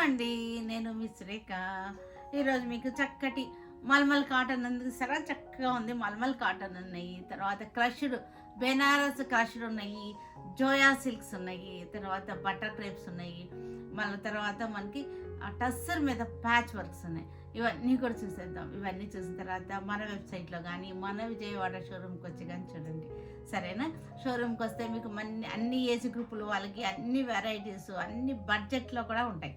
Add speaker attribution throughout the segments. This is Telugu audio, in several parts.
Speaker 1: అండి. నేను మీ సురేఖ. ఈరోజు మీకు చక్కటి మల్మల్ కాటన్ ఉంది చూసారా, చక్కగా ఉంది. మల్మల్ కాటన్ ఉన్నాయి, తర్వాత క్రష్డ్ బెనారస్ క్రష్డ్ ఉన్నాయి, జోయా సిల్క్స్ ఉన్నాయి, తర్వాత బటర్ క్రేప్స్ ఉన్నాయి, మళ్ళీ తర్వాత మనకి టస్సర్ మీద ప్యాచ్ వర్క్స్ ఉన్నాయి. ఇవన్నీ కూడా చూసేద్దాం. ఇవన్నీ చూసిన తర్వాత మన వెబ్సైట్లో కానీ మన విజయవాడ షోరూమ్కి వచ్చి కానీ చూడండి, సరేనా? షోరూమ్కి వస్తే మీకు అన్ని ఏజ్ గ్రూపులు వాళ్ళకి అన్ని వెరైటీస్ అన్ని బడ్జెట్లో కూడా ఉంటాయి.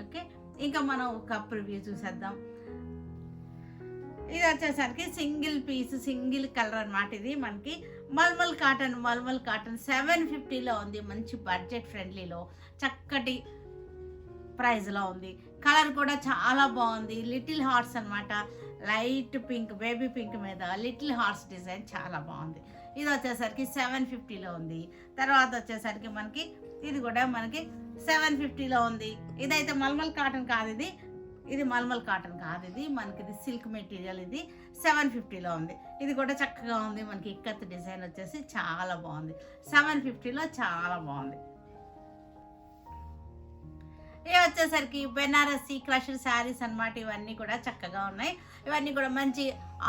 Speaker 1: ఓకే, ఇంకా మనం కప్ రివ్యూ చూసేద్దాం. ఇది వచ్చేసరికి సింగిల్ పీస్ సింగిల్ కలర్ అన్నమాట. ఇది మనకి మల్మల్ కాటన్ 750లో ఉంది. మంచి బడ్జెట్ ఫ్రెండ్లీలో చక్కటి ప్రైజ్లో ఉంది. కలర్ కూడా చాలా బాగుంది. లిటిల్ హార్ట్స్ అనమాట, లైట్ పింక్ బేబీ పింక్ మీద లిటిల్ హార్ట్స్ డిజైన్ చాలా బాగుంది. ఇది వచ్చేసరికి 750లో ఉంది. తర్వాత వచ్చేసరికి మనకి ఇది కూడా మనకి 750లో ఉంది. ఇదైతే మల్మల్ కాటన్ కాదు, ఇది మల్మల్ కాటన్ కాదు, ఇది మనకి ఇది సిల్క్ మెటీరియల్. ఇది 750లో ఉంది. ఇది కూడా చక్కగా ఉంది. మనకి ఇక్కత్ డిజైన్ వచ్చేసి చాలా బాగుంది. 750లో చాలా బాగుంది. ఇవి వచ్చేసరికి బెనారసి క్రష్డ్ శారీస్ అన్నమాట. ఇవన్నీ కూడా చక్కగా ఉన్నాయి. ఇవన్నీ కూడా మంచి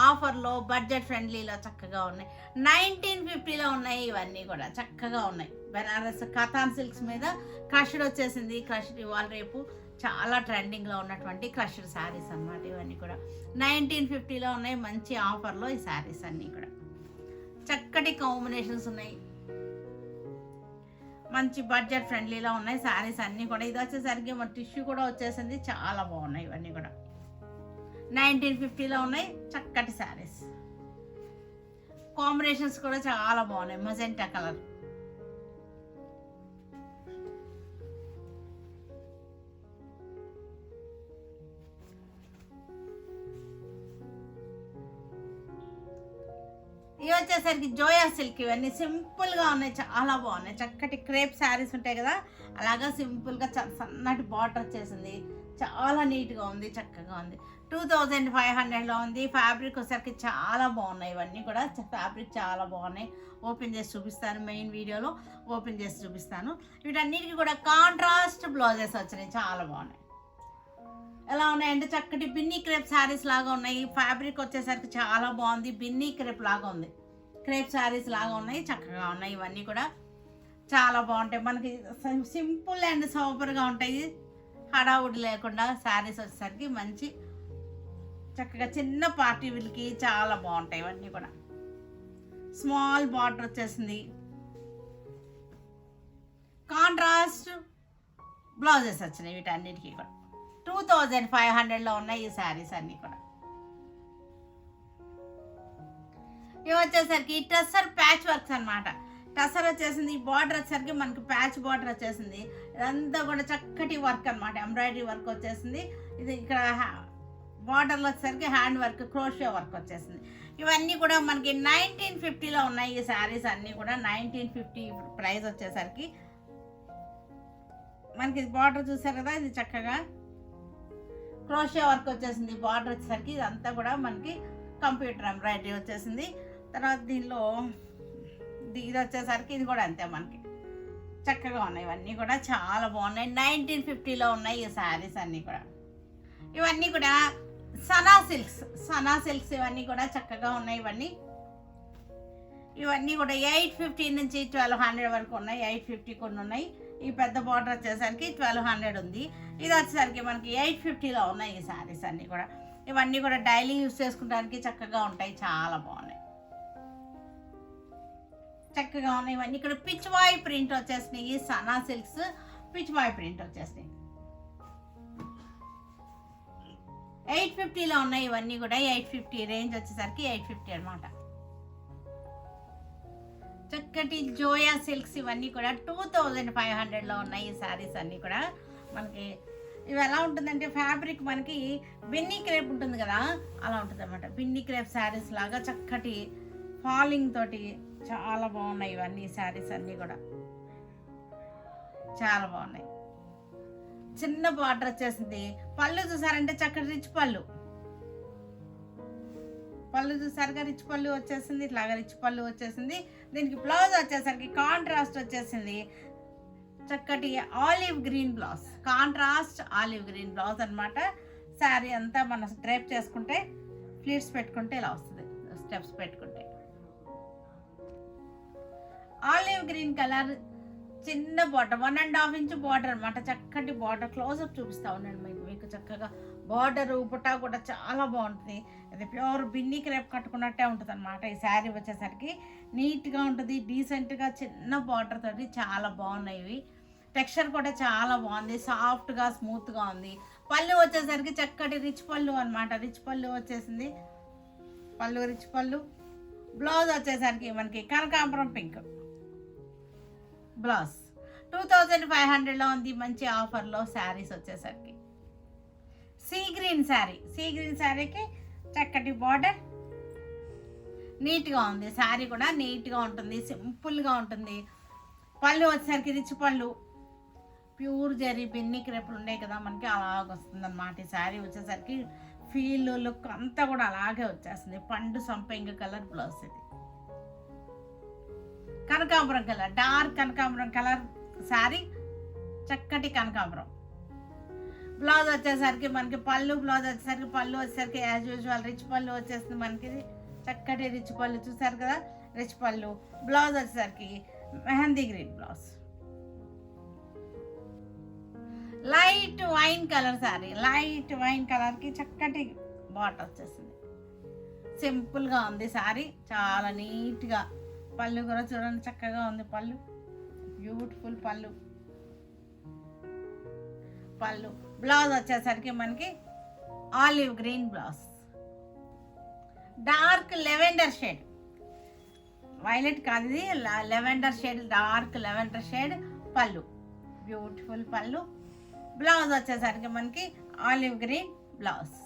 Speaker 1: ఆఫర్లో బడ్జెట్ ఫ్రెండ్లీలో చక్కగా ఉన్నాయి. 1950లో ఉన్నాయి. ఇవన్నీ కూడా చక్కగా ఉన్నాయి. బెనారస్ కథాన్ సిల్క్స్ మీద క్రష్డ్ వచ్చేసింది. క్రష్డ్ ఇవాళ రేపు చాలా ట్రెండింగ్లో ఉన్నటువంటి క్రష్డ్ శారీస్ అన్నమాట. ఇవన్నీ కూడా 1950లో ఉన్నాయి. మంచి ఆఫర్లో ఈ శారీస్ అన్నీ కూడా చక్కటి కాంబినేషన్స్ ఉన్నాయి. మంచి బడ్జెట్ ఫ్రెండ్లీలో ఉన్నాయి శారీస్ అన్నీ కూడా. ఇది వచ్చేసరికి మన టిష్యూ కూడా వచ్చేసింది. చాలా బాగున్నాయి. ఇవన్నీ కూడా 1950లో ఉన్నాయి. చక్కటి శారీస్ కాంబినేషన్స్ కూడా చాలా బాగున్నాయి. మజెంటా కలర్, ఇవి వచ్చేసరికి జోయా సిల్క్. ఇవన్నీ సింపుల్గా ఉన్నాయి, చాలా బాగున్నాయి. చక్కటి క్రేప్ శారీస్ ఉంటాయి కదా, అలాగా సింపుల్గా సన్నటి బార్డర్ వచ్చేసింది. చాలా నీట్గా ఉంది, చక్కగా ఉంది. 2500లో ఉంది. ఫ్యాబ్రిక్ వచ్చేసరికి చాలా బాగున్నాయి. ఇవన్నీ కూడా ఫ్యాబ్రిక్ చాలా బాగున్నాయి. ఓపెన్ చేసి చూపిస్తాను, మెయిన్ వీడియోలో ఓపెన్ చేసి చూపిస్తాను. వీటన్నిటికీ కూడా కాంట్రాస్ట్ బ్లౌజెస్ వచ్చినాయి, చాలా బాగున్నాయి. ఎలా ఉన్నాయంటే చక్కటి బిన్నీ క్రేప్ శారీస్ లాగా ఉన్నాయి. ఫ్యాబ్రిక్ వచ్చేసరికి చాలా బాగుంది. బిన్నీ క్రేప్ లాగా ఉంది, క్రేప్ శారీస్ లాగా ఉన్నాయి, చక్కగా ఉన్నాయి. ఇవన్నీ కూడా చాలా బాగుంటాయి. మనకి సింపుల్ అండ్ సూపర్గా ఉంటాయి, హడావుడి లేకుండా శారీస్ వచ్చేసరికి మంచి చక్కగా చిన్న పార్టీ వీళ్ళకి చాలా బాగుంటాయి. ఇవన్నీ కూడా స్మాల్ బార్డర్ వచ్చేసింది. కాంట్రాస్ట్ బ్లౌజెస్ వచ్చినాయి. వీటన్నిటికీ కూడా 2500లో ఉన్నాయి ఈ శారీస్ అన్నీ కూడా. ఇవి వచ్చేసరికి టస్సర్ ప్యాచ్ వర్క్స్ అనమాట. టస్సర్ వచ్చేసింది. బార్డర్ వచ్చేసరికి మనకి ప్యాచ్ బార్డర్ వచ్చేసింది. ఇదంతా కూడా చక్కటి వర్క్ అనమాట, ఎంబ్రాయిడరీ వర్క్ వచ్చేసింది. ఇది ఇక్కడ బార్డర్లో వచ్చేసరికి హ్యాండ్ వర్క్, క్రోషియా వర్క్ వచ్చేసింది. ఇవన్నీ కూడా మనకి 1950లో ఉన్నాయి ఈ శారీస్ అన్నీ కూడా. 1950 ప్రైస్ వచ్చేసరికి మనకి బార్డర్ చూసారు కదా, ఇది చక్కగా క్రోషియా వర్క్ వచ్చేసింది. బార్డర్ వచ్చేసరికి ఇదంతా కూడా మనకి కంప్యూటర్ ఎంబ్రాయిడరీ వచ్చేసింది. తర్వాత దీనిలో ఇది వచ్చేసరికి ఇది కూడా అంతే మనకి చక్కగా ఉన్నాయి. ఇవన్నీ కూడా చాలా బాగున్నాయి. 1950లో ఉన్నాయి ఈ శారీస్ అన్నీ కూడా. ఇవన్నీ కూడా సనా సిల్క్స్ ఇవన్నీ కూడా చక్కగా ఉన్నాయి. ఇవన్నీ కూడా 850 నుంచి 1200 వరకు ఉన్నాయి. 850 కొన్ని ఉన్నాయి. ఈ పెద్ద బార్డర్ వచ్చేసరికి 1200 ఉంది. ఇది వచ్చేసరికి మనకి 850లో ఉన్నాయి ఈ శారీస్ అన్నీ కూడా. ఇవన్నీ కూడా డైలీ యూజ్ చేసుకోవడానికి చక్కగా ఉంటాయి, చాలా బాగున్నాయి, చక్కగా ఉన్నాయి. ఇవన్నీ ఇక్కడ పిచ్వాయ్ ప్రింట్ వచ్చేసినాయి. సనా సిల్క్స్ పిచ్వాయ్ ప్రింట్ వచ్చేసినాయి. 850లో ఉన్నాయి. ఇవన్నీ కూడా 850 రేంజ్ వచ్చేసరికి 850 అనమాట. చక్కటి జోయా సిల్క్స్ ఇవన్నీ కూడా 2500లో ఉన్నాయి ఈ శారీస్ అన్నీ కూడా. మనకి ఇవి ఎలా ఉంటుందంటే ఫ్యాబ్రిక్ మనకి బిన్నీ క్రేప్ ఉంటుంది కదా, అలా ఉంటుంది అనమాట. బిన్నీ క్రేప్ శారీస్ లాగా చక్కటి ఫాలింగ్ తోటి చాలా బాగున్నాయి. ఇవన్నీ శారీస్ అన్నీ కూడా చాలా బాగున్నాయి. చిన్న బార్డర్ వచ్చేసింది. పళ్ళు చూసారంటే చక్కటి రిచ్ పళ్ళు చూసారుగా, రిచ్ పళ్ళు వచ్చేసింది. ఇట్లాగా రిచ్ పళ్ళు వచ్చేసింది. దీనికి బ్లౌజ్ వచ్చేసరికి కాంట్రాస్ట్ వచ్చేసింది. చక్కటి olive green blouse, contrast olive green blouse అనమాట. శారీ అంతా మనం డ్రైప్ చేసుకుంటే ఫ్లీట్స్ పెట్టుకుంటే ఇలా వస్తుంది, స్టెప్స్ పెట్టుకుంటే. ఆలివ్ గ్రీన్ కలర్ చిన్న బార్డర్, 1.5 ఇంచ్ బార్డర్ అనమాట. చక్కటి బార్డర్, క్లోజప్ చూపిస్తా ఉన్నాను మీకు చక్కగా. బార్డర్ పుటా కూడా చాలా బాగుంటుంది. అది ప్యూర్ బిన్నీ క్రేప్ కట్టుకున్నట్టే ఉంటుంది అనమాట. ఈ శారీ వచ్చేసరికి నీట్గా ఉంటుంది, డీసెంట్గా చిన్న బార్డర్ తోటి చాలా బాగున్నాయి ఇవి. టెక్స్చర్ కూడా చాలా బాగుంది, సాఫ్ట్గా స్మూత్గా ఉంది. పళ్ళు వచ్చేసరికి చక్కటి రిచ్ పళ్ళు అనమాట. రిచ్ పళ్ళు వచ్చేసింది, పళ్ళు రిచ్ పళ్ళు. బ్లౌజ్ వచ్చేసరికి మనకి కనకాంబరం పింక్ బ్లౌజ్. 2500లో ఉంది, మంచి ఆఫర్లో శారీస్ వచ్చేసరికి. Sea green sari, sea green శారీకి చక్కటి బార్డర్, నీట్గా ఉంది. శారీ కూడా నీట్గా ఉంటుంది, సింపుల్గా ఉంటుంది. పళ్ళు వచ్చేసరికి రిచ్ పళ్ళు, ప్యూర్ జరీ బిన్ని క్రేపులు ఉన్నాయి కదా మనకి, అలాగ వస్తుంది అనమాట. ఈ శారీ వచ్చేసరికి ఫీల్ లుక్ అంతా కూడా అలాగే వచ్చేస్తుంది. పండు సంపెంగ కలర్ బ్లౌజ్ ఇది. కనకాంబరం కలర్, డార్క్ కనకాంబరం కలర్ శారీ, చక్కటి కనకాంబరం. బ్లౌజ్ వచ్చేసరికి మనకి బ్లౌజ్ వచ్చేసరికి యాజ్ యూజువల్ రిచ్ పళ్ళు వచ్చేస్తుంది మనకి. చక్కటి రిచ్ పళ్ళు చూసారు కదా, రిచ్ పళ్ళు. బ్లౌజ్ వచ్చేసరికి mehndi green blouse. Light wine colour sari, light wine కలర్కి చక్కటి బార్డర్ వచ్చేసింది. సింపుల్గా ఉంది శారీ, చాలా నీట్గా. పళ్ళు కూడా చూడండి చక్కగా ఉంది, పళ్ళు బ్యూటిఫుల్ పళ్ళు. పళ్ళు బ్లౌజ్ వచ్చేసరికి మనకి olive green blouse, dark lavender shade, violet కాదు ఇది, lavender shade, dark lavender shade పళ్ళు, బ్యూటిఫుల్ పళ్ళు. బ్లౌజ్ వచ్చేసరికి మనకి ఆలివ్ గ్రీన్ బ్లౌజ్.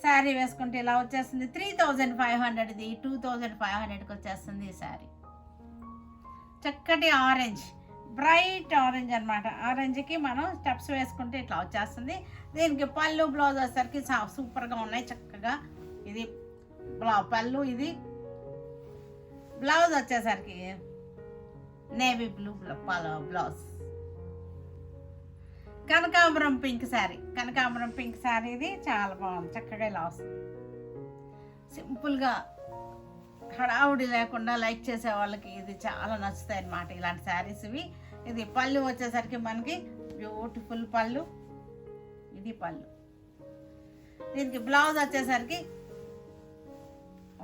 Speaker 1: శారీ వేసుకుంటే ఇలా వచ్చేస్తుంది. 3500, ఇది 2500కి వచ్చేస్తుంది ఈ శారీ. చక్కటి ఆరెంజ్, బ్రైట్ ఆరెంజ్ అనమాట. ఆరెంజ్కి మనం స్టెప్స్ వేసుకుంటే ఇట్లా వచ్చేస్తుంది. దీనికి పళ్ళు బ్లౌజ్ వచ్చేసరికి సూపర్గా ఉన్నాయి చక్కగా. ఇది పళ్ళు, ఇది బ్లౌజ్ వచ్చేసరికి నేవీ బ్లూ బ్లౌజ్. కనకాంబరం పింక్ శారీ, కనకాంబరం పింక్ శారీ ఇది చాలా బాగుంది, చక్కగా ఇలా వస్తుంది. సింపుల్గా హడావుడి లేకుండా లైక్ చేసే వాళ్ళకి ఇది చాలా నచ్చుతాయి అన్నమాట ఇలాంటి శారీస్ ఇవి. ఇది పళ్ళు వచ్చేసరికి మనకి బ్యూటిఫుల్ పళ్ళు, ఇది పళ్ళు. దీనికి బ్లౌజ్ వచ్చేసరికి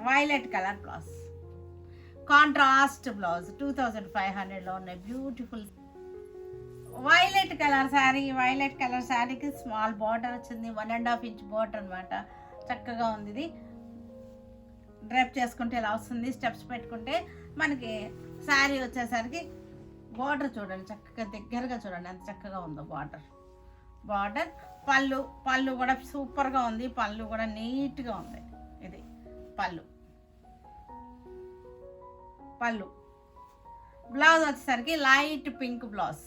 Speaker 1: violet colour blouse, contrast blouse. 2500లో ఉన్నాయి beautiful violet colour sari. Violet colour శారీకి స్మాల్ బార్డర్ వచ్చింది, 1.5 ఇంచ్ బార్డర్ అనమాట. చక్కగా ఉంది. ఇది డ్రైప్ చేసుకుంటే ఇలా వస్తుంది, స్టెప్స్ పెట్టుకుంటే మనకి. శారీ వచ్చేసరికి బార్డర్ చూడండి చక్కగా, దగ్గరగా చూడండి ఎంత చక్కగా ఉందో బార్డర్. పళ్ళు కూడా సూపర్గా ఉంది, పళ్ళు కూడా నీట్గా ఉంది. ఇది పళ్ళు. బ్లౌజ్ వచ్చేసరికి light pink blouse,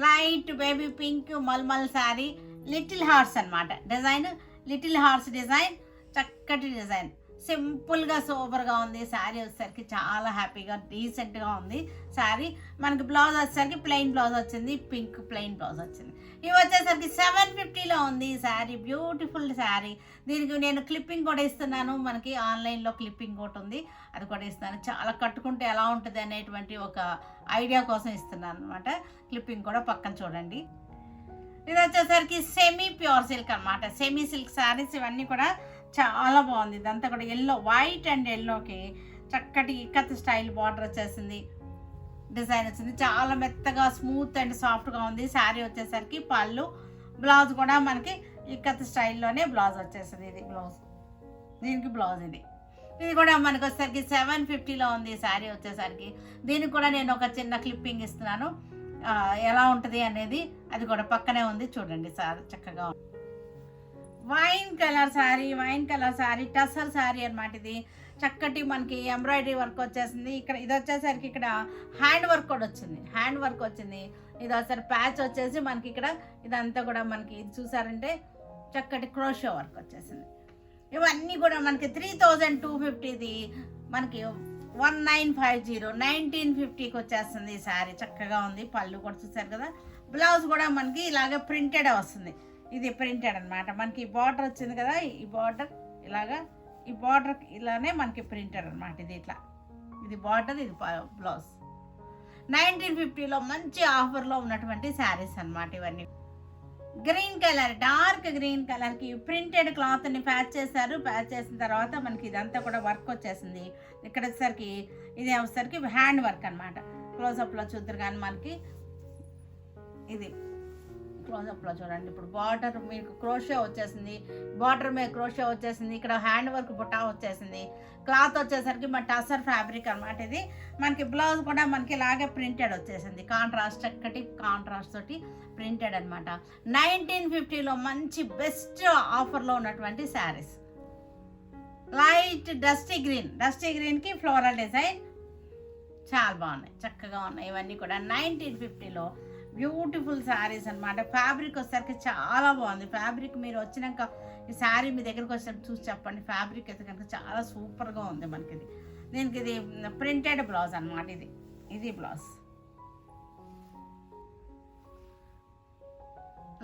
Speaker 1: light baby pink mulmul sari. Little hearts అనమాట డిజైన్, లిటిల్ హార్ట్స్ డిజైన్, చక్కటి డిజైన్. సింపుల్గా సూపర్గా ఉంది శారీ వచ్చేసరికి. చాలా హ్యాపీగా డీసెంట్గా ఉంది శారీ. మనకి బ్లౌజ్ వచ్చేసరికి ప్లెయిన్ బ్లౌజ్ వచ్చింది, పింక్ ప్లెయిన్ బ్లౌజ్ వచ్చింది. ఇవి వచ్చేసరికి 750లో ఉంది ఈ శారీ, బ్యూటిఫుల్ శారీ. దీనికి నేను క్లిప్పింగ్ కూడా ఇస్తున్నాను, మనకి ఆన్లైన్లో క్లిప్పింగ్ ఒకటి ఉంది, అది కూడా ఇస్తాను. చాలా కట్టుకుంటే ఎలా ఉంటుంది అనేటువంటి ఒక ఐడియా కోసం ఇస్తున్నాను అనమాట. క్లిప్పింగ్ కూడా పక్కన చూడండి. ఇది వచ్చేసరికి సెమీ ప్యూర్ సిల్క్ అనమాట, సెమీ సిల్క్ శారీస్ ఇవన్నీ కూడా చాలా బాగుంది. ఇదంతా కూడా ఎల్లో, వైట్ అండ్ ఎల్లోకి చక్కటి ఇక్కత్ స్టైల్ బార్డర్ వచ్చేసింది, డిజైన్ వచ్చింది. చాలా మెత్తగా స్మూత్ అండ్ సాఫ్ట్గా ఉంది శారీ వచ్చేసరికి. పళ్ళు, బ్లౌజ్ కూడా మనకి ఇక్కత్ స్టైల్లోనే బ్లౌజ్ వచ్చేసింది. ఇది బ్లౌజ్, దీనికి బ్లౌజ్. ఇది కూడా మనకు వచ్చేసరికి 750లో ఉంది ఈ శారీ వచ్చేసరికి. దీనికి కూడా నేను ఒక చిన్న క్లిప్పింగ్ ఇస్తున్నాను, ఎలా ఉంటుంది అనేది. అది కూడా పక్కనే ఉంది చూడండి, సార్ చక్కగా. వైన్ కలర్ శారీ, టసర్ శారీ అనమాట. ఇది చక్కటి మనకి ఎంబ్రాయిడరీ వర్క్ వచ్చేసింది. ఇది వచ్చేసరికి ఇక్కడ హ్యాండ్ వర్క్ కూడా వచ్చింది, ఇది ఒకసారి ప్యాచ్ వచ్చేసి మనకి ఇక్కడ ఇదంతా కూడా మనకి ఇది చూసారంటే చక్కటి క్రోషో వర్క్ వచ్చేసింది. ఇవన్నీ కూడా మనకి 3250 మనకి 1950 1950కి వచ్చేస్తుంది ఈ శారీ. చక్కగా ఉంది. పళ్ళు కూడా చూసారు కదా. బ్లౌజ్ కూడా మనకి ఇలాగ ప్రింటెడ్ వస్తుంది. ఇది ప్రింటెడ్ అనమాట. మనకి బార్డర్ వచ్చింది కదా, ఈ బార్డర్ ఇలాగా, ఈ బార్డర్ ఇలానే మనకి ప్రింటెడ్ అనమాట. ఇది ఇట్లా, ఇది బార్డర్, ఇది బ్లౌజ్. 1950లో మంచి ఆఫర్లో ఉన్నటువంటి శారీస్ అనమాట ఇవన్నీ. గ్రీన్ కలర్, డార్క్ గ్రీన్ కలర్కి ప్రింటెడ్ క్లాత్ని ప్యాచ్ చేశారు. ప్యాచ్ చేసిన తర్వాత మనకి ఇదంతా కూడా వర్క్ వచ్చేసింది. ఇక్కడ వచ్చేసరికి ఇది వచ్చేసరికి హ్యాండ్ వర్క్ అనమాట. క్లోజప్లో చూద్దరు కానీ మనకి ఇది క్లోజప్లో చూడండి. ఇప్పుడు బార్డర్ మీకు క్రోషే వచ్చేసింది, బార్డర్ మీద క్రోషే వచ్చేసింది. ఇక్కడ హ్యాండ్ వర్క్ బుట్టా వచ్చేసింది. క్లాత్ వచ్చేసరికి మన టసర్ ఫ్యాబ్రిక్ అనమాట. ఇది మనకి బ్లౌజ్ కూడా మనకి ఇలాగే ప్రింటెడ్ వచ్చేసింది. కాంట్రాస్ట్, చక్కటి కాంట్రాస్ట్ తోటి ప్రింటెడ్ అనమాట. 1950లో మంచి బెస్ట్ ఆఫర్లో ఉన్నటువంటి శారీస్. లైట్ డస్టీ గ్రీన్కి ఫ్లోరల్ డిజైన్ చాలా బాగున్నాయి, చక్కగా ఉన్నాయి. ఇవన్నీ కూడా 1950లో బ్యూటిఫుల్ శారీస్ అనమాట. ఫ్యాబ్రిక్ వచ్చేసరికి చాలా బాగుంది. ఫ్యాబ్రిక్ మీరు వచ్చినాక ఈ శారీ మీ దగ్గరకు వచ్చేసరికి చూసి చెప్పండి. ఫ్యాబ్రిక్ అయితే కనుక చాలా సూపర్గా ఉంది మనకి. ఇది దీనికి ఇది ప్రింటెడ్ బ్లౌజ్ అనమాట. ఇది బ్లౌజ్.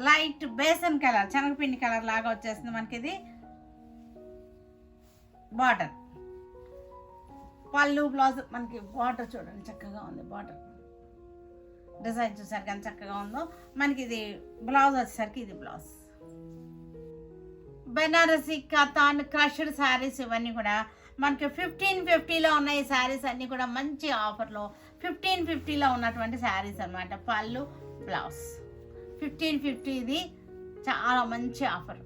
Speaker 1: లైట్ బేసన్ కలర్, శనగపిండి కలర్ లాగా వచ్చేస్తుంది మనకి. ఇది బార్డర్, పళ్ళు, బ్లౌజ్ మనకి బార్డర్ చూడండి చక్కగా ఉంది. బార్డర్ డిజైన్ చూసారు కానీ చక్కగా ఉందో మనకి. ఇది బ్లౌజ్ వచ్చేసరికి ఇది బ్లౌజ్. బెనారసీ కథాన్ క్రష్డ్ శారీస్ ఇవన్నీ కూడా మనకి 1550లో ఉన్నాయి. ఈ శారీస్ అన్నీ కూడా మంచి ఆఫర్లో 1550లో ఉన్నటువంటి శారీస్ అనమాట. పళ్ళు, బ్లౌజ్ 1550. ఇది చాలా మంచి ఆఫర్.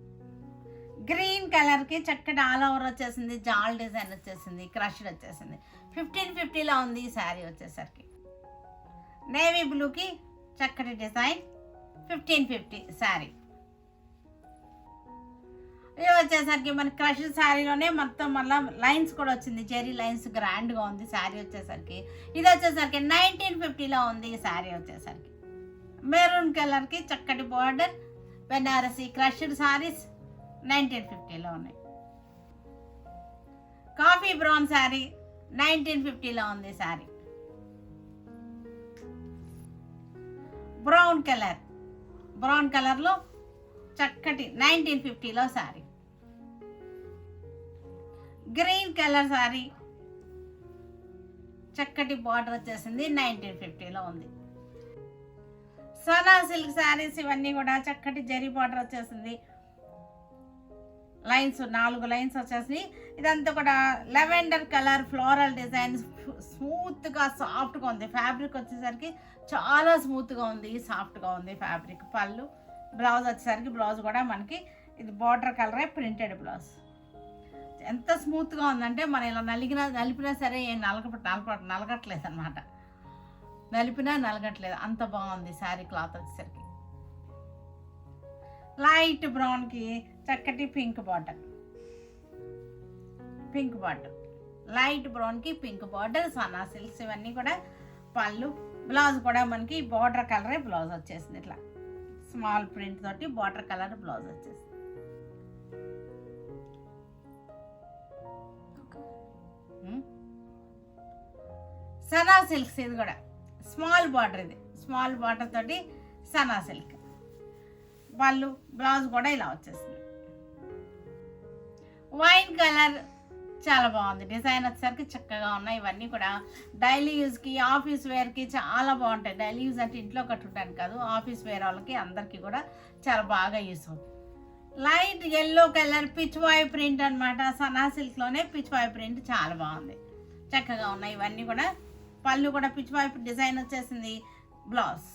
Speaker 1: గ్రీన్ కలర్కి చక్కటి ఆల్ ఓవర్ వచ్చేసింది, జాల్ డిజైన్ వచ్చేసింది, క్రష్డ్ వచ్చేసింది. 1550లో ఉంది ఈ శారీ వచ్చేసరికి. నేవీ బ్లూకి చక్కటి డిజైన్, 1550 శారీ. ఇది వచ్చేసరికి మన క్రష్ శారీలోనే మొత్తం మళ్ళీ లైన్స్ కూడా వచ్చింది, జెరీ లైన్స్, గ్రాండ్గా ఉంది శారీ వచ్చేసరికి. ఇది వచ్చేసరికి 1950లో ఉంది ఈ శారీ వచ్చేసరికి. మెరూన్ కలర్కి చక్కటి బార్డర్, బెనారసీ క్రష్డ్ శారీస్ 1950లో ఉన్నాయి. కాఫీ బ్రౌన్ శారీ 1950లో ఉంది శారీ. బ్రౌన్ కలర్లో చక్కటి 1950లో శారీ. గ్రీన్ కలర్ శారీ చక్కటి బార్డర్ వచ్చేసింది, 1950లో ఉంది. సనా సిల్క్ శారీస్ ఇవన్నీ కూడా చక్కటి జరీ బార్డర్ వచ్చేసింది. లైన్స్ 4 లైన్స్ వచ్చేసి ఇదంతా కూడా లెవెండర్ కలర్ ఫ్లోరల్ డిజైన్, స్మూత్గా సాఫ్ట్గా ఉంది. ఫ్యాబ్రిక్ వచ్చేసరికి చాలా స్మూత్గా ఉంది, సాఫ్ట్గా ఉంది ఫ్యాబ్రిక్. పళ్ళు, బ్లౌజ్ వచ్చేసరికి బ్లౌజ్ కూడా మనకి ఇది బార్డర్ కలరే ప్రింటెడ్ బ్లౌజ్. ఎంత స్మూత్గా ఉందంటే మనం ఇలా నలిపినా సరే ఏం నలగట్లేదు అనమాట. నలిపినా నలగట్లేదు, అంత బాగుంది శారీ క్లాత్ వచ్చేసరికి. లైట్ బ్రౌన్కి చక్కటి పింక్ బార్డర్, లైట్ బ్రౌన్కి పింక్ బార్డర్. సనా సిల్క్స్ ఇవన్నీ కూడా. పళ్ళు, బ్లౌజ్ కూడా మనకి బార్డర్ కలరే బ్లౌజ్ వచ్చేసింది. ఇట్లా స్మాల్ ప్రింట్ తోటి బార్డర్ కలర్ బ్లౌజ్ వచ్చేసింది. సనా సిల్క్స్ ఇది కూడా స్మాల్ బార్డర్, ఇది స్మాల్ బార్డర్ తోటి సనా సిల్క్. పళ్ళు, బ్లౌజ్ కూడా ఇలా వచ్చేసింది. వైన్ కలర్ చాలా బాగుంది. డిజైన్ వచ్చేసరికి చక్కగా ఉన్నాయి. ఇవన్నీ కూడా డైలీ యూజ్కి, ఆఫీస్ వేర్కి చాలా బాగుంటాయి. డైలీ యూజ్ అంటే ఇంట్లో కట్టుకోవడానికి కాదు, ఆఫీస్ వేర్ వాళ్ళకి అందరికీ కూడా చాలా బాగా యూజ్ అవుతుంది. Light yellow colour Pichwai print అనమాట. సనా సిల్క్లోనే పిచ్వాయ్ ప్రింట్ చాలా బాగుంది, చక్కగా ఉన్నాయి. ఇవన్నీ కూడా పళ్ళు కూడా పిచ్వాయ్ డిజైన్ వచ్చేసింది. బ్లౌజ్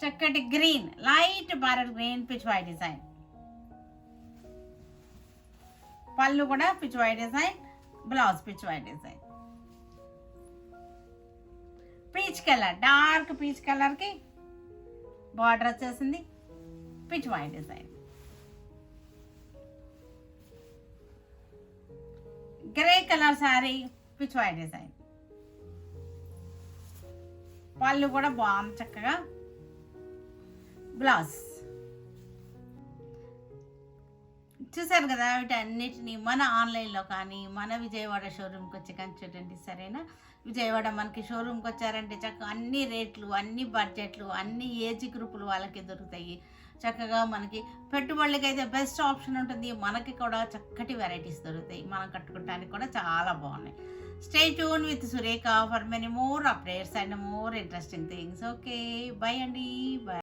Speaker 1: చక్కటి green, light barrel green Pichwai design. పళ్ళు కూడా Pichwai design, blouse Pichwai design. Peach colour, dark peach కలర్కి బార్డర్ వచ్చేసింది, Pichwai design. Grey colour sari, Pichwai design. పళ్ళు కూడా బాగుంది చక్కగా. బ్లౌజ్ చూసారు కదా వీటన్నిటిని మన ఆన్లైన్లో కానీ మన విజయవాడ షోరూమ్కి వచ్చి కానీ చూడండి. సరేనా? విజయవాడ మనకి షోరూమ్కి వచ్చారంటే చక్కగా అన్ని రేట్లు, అన్ని బడ్జెట్లు, అన్ని ఏజ్ గ్రూపులు వాళ్ళకి దొరుకుతాయి. చక్కగా మనకి పెట్టుబడులకి అయితే బెస్ట్ ఆప్షన్ ఉంటుంది. మనకి కూడా చక్కటి వెరైటీస్ దొరుకుతాయి. మనం కట్టుకోవడానికి కూడా చాలా బాగున్నాయి. Stay tune with Surekha for many more updates and more interesting things. Okay, by అండి. బై.